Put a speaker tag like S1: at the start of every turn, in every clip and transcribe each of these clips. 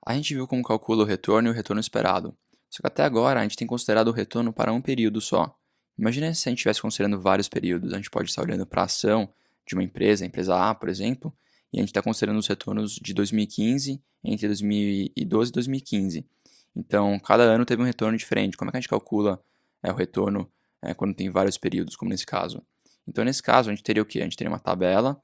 S1: A gente viu como calcula o retorno e o retorno esperado. Só que até agora a gente tem considerado o retorno para um período só. Imagina se a gente estivesse considerando vários períodos. A gente pode estar olhando para a ação de uma empresa, a empresa A, por exemplo, e a gente está considerando os retornos de 2015, entre 2012 e 2015. Então, cada ano teve um retorno diferente. Como é que a gente calcula o retorno quando tem vários períodos, como nesse caso? Então, nesse caso, a gente teria o quê? A gente teria uma tabela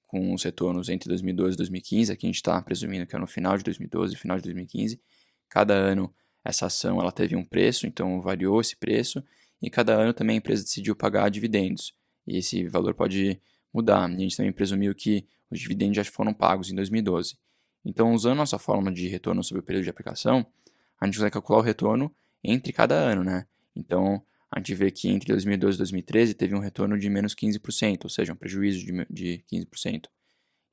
S1: com os retornos entre 2012 e 2015. Aqui a gente está presumindo que é no final de 2012 e final de 2015. Cada ano essa ação ela teve um preço, então variou esse preço, e cada ano também a empresa decidiu pagar dividendos, e esse valor pode mudar. E a gente também presumiu que os dividendos já foram pagos em 2012. Então, usando nossa fórmula de retorno sobre o período de aplicação, a gente vai calcular o retorno entre cada ano, né? Então, a gente vê que entre 2012 e 2013 teve um retorno de menos 15%, ou seja, um prejuízo de 15%.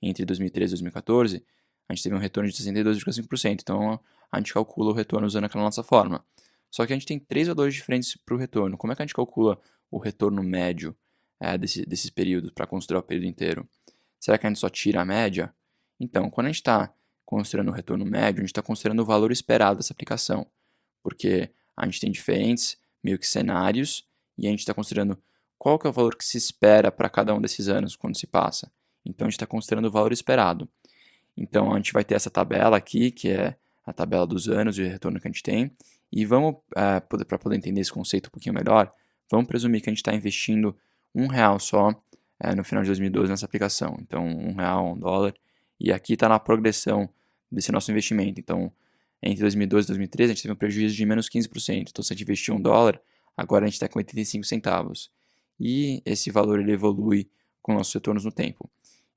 S1: Entre 2013 e 2014, a gente teve um retorno de 62,5%. Então, a gente calcula o retorno usando aquela nossa forma. Só que a gente tem três valores diferentes para o retorno. Como é que a gente calcula o retorno médio desses períodos para considerar o período inteiro? Será que a gente só tira a média? Então, quando a gente está considerando o retorno médio, a gente está considerando o valor esperado dessa aplicação, porque a gente tem diferentes meio que cenários e a gente está considerando qual que é o valor que se espera para cada um desses anos quando se passa. Então, a gente está considerando o valor esperado. Então, a gente vai ter essa tabela aqui, que é a tabela dos anos de retorno que a gente tem. E vamos, para poder entender esse conceito um pouquinho melhor, vamos presumir que a gente está investindo R$ 1 só no final de 2012 nessa aplicação. Então, R$ 1, $1. E aqui está na progressão desse nosso investimento. Então, entre 2012 e 2013, a gente teve um prejuízo de menos 15%. Então, se a gente investiu $1, agora a gente está com 85 centavos. E esse valor ele evolui com nossos retornos no tempo.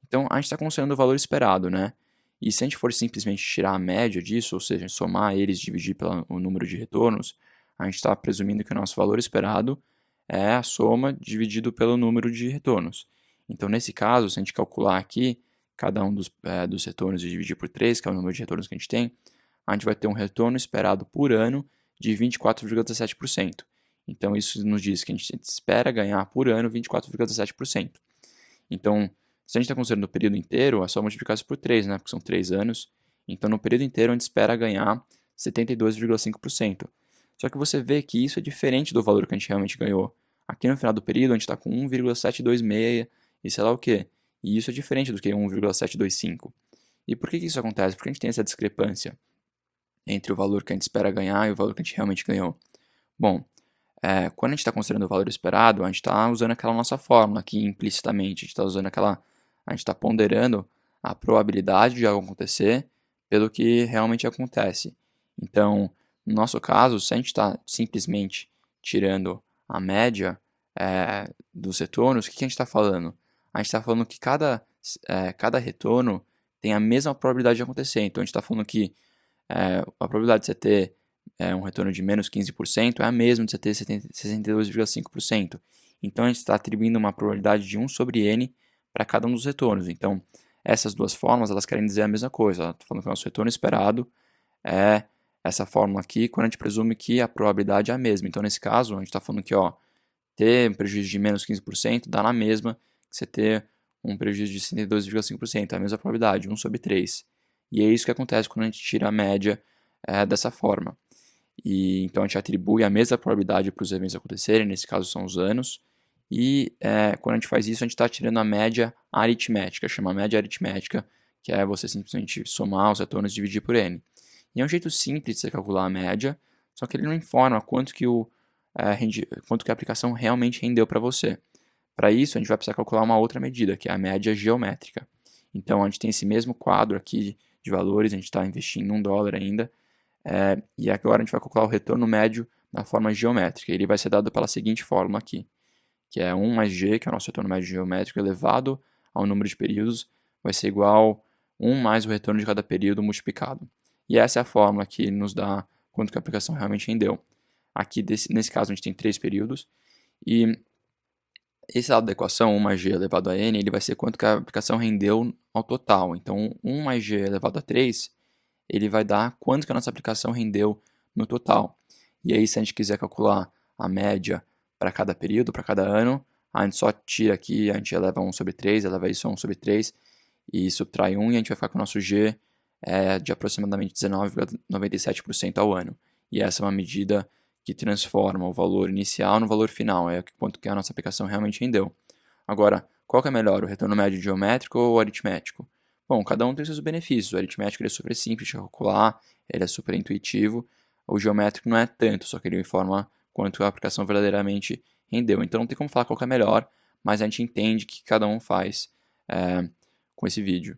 S1: Então, a gente está considerando o valor esperado, né? E se a gente for simplesmente tirar a média disso, ou seja, somar eles e dividir pelo número de retornos, a gente está presumindo que o nosso valor esperado é a soma dividido pelo número de retornos. Então, nesse caso, se a gente calcular aqui cada um dos retornos e dividir por 3, que é o número de retornos que a gente tem, a gente vai ter um retorno esperado por ano de 24,17%. Então, isso nos diz que a gente espera ganhar por ano 24,17%. Então, se a gente está considerando o período inteiro, é só multiplicar isso por 3, né? Porque são 3 anos. Então, no período inteiro, a gente espera ganhar 72,5%. Só que você vê que isso é diferente do valor que a gente realmente ganhou. Aqui no final do período, a gente está com 1,726 e sei lá o quê. E isso é diferente do que 1,725. E por que isso acontece? Porque a gente tem essa discrepância entre o valor que a gente espera ganhar e o valor que a gente realmente ganhou. Bom, quando a gente está considerando o valor esperado, a gente está usando aquela nossa fórmula aqui implicitamente. A gente está usando a gente está ponderando a probabilidade de algo acontecer pelo que realmente acontece. Então, no nosso caso, se a gente está simplesmente tirando a média dos retornos, o que a gente está falando? A gente está falando que cada retorno tem a mesma probabilidade de acontecer. Então, a gente está falando que a probabilidade de você ter um retorno de menos 15% é a mesma de você ter 62,5%. Então, a gente está atribuindo uma probabilidade de 1 sobre n para cada um dos retornos. Então, essas duas fórmulas elas querem dizer a mesma coisa. Ela está falando que o nosso retorno esperado é essa fórmula aqui, quando a gente presume que a probabilidade é a mesma. Então, nesse caso, a gente está falando que ter um prejuízo de menos 15% dá na mesma que você ter um prejuízo de 62,5%. É a mesma probabilidade, 1 sobre 3. E é isso que acontece quando a gente tira a média dessa forma. E então a gente atribui a mesma probabilidade para os eventos acontecerem, nesse caso são os anos. E quando a gente faz isso, a gente está tirando a média aritmética, chama média aritmética, que é você simplesmente somar os retornos e dividir por n. E é um jeito simples de você calcular a média, só que ele não informa quanto que a aplicação realmente rendeu para você. Para isso, a gente vai precisar calcular uma outra medida, que é a média geométrica. Então, a gente tem esse mesmo quadro aqui de valores, a gente está investindo $1 ainda, e agora a gente vai calcular o retorno médio na forma geométrica. Ele vai ser dado pela seguinte fórmula aqui, que é 1 mais g, que é o nosso retorno médio geométrico, elevado ao número de períodos, vai ser igual a 1 mais o retorno de cada período multiplicado. E essa é a fórmula que nos dá quanto que a aplicação realmente rendeu. Aqui, nesse caso, a gente tem 3 períodos, e esse lado da equação, 1 mais g elevado a n, ele vai ser quanto que a aplicação rendeu ao total. Então, 1 mais g elevado a 3, ele vai dar quanto que a nossa aplicação rendeu no total. E aí, se a gente quiser calcular a média para cada período, para cada ano, a gente só tira aqui, a gente eleva 1 sobre 3, eleva isso a 1 sobre 3, e subtrai 1, e a gente vai ficar com o nosso g é de aproximadamente 19,97% ao ano. E essa é uma medida que transforma o valor inicial no valor final, é quanto que a nossa aplicação realmente rendeu. Agora, qual que é melhor, o retorno médio geométrico ou o aritmético? Bom, cada um tem seus benefícios. O aritmético ele é super simples de calcular, ele é super intuitivo. O geométrico não é tanto, só que ele informa quanto a aplicação verdadeiramente rendeu. Então não tem como falar qual que é melhor, mas a gente entende que cada um faz com esse vídeo.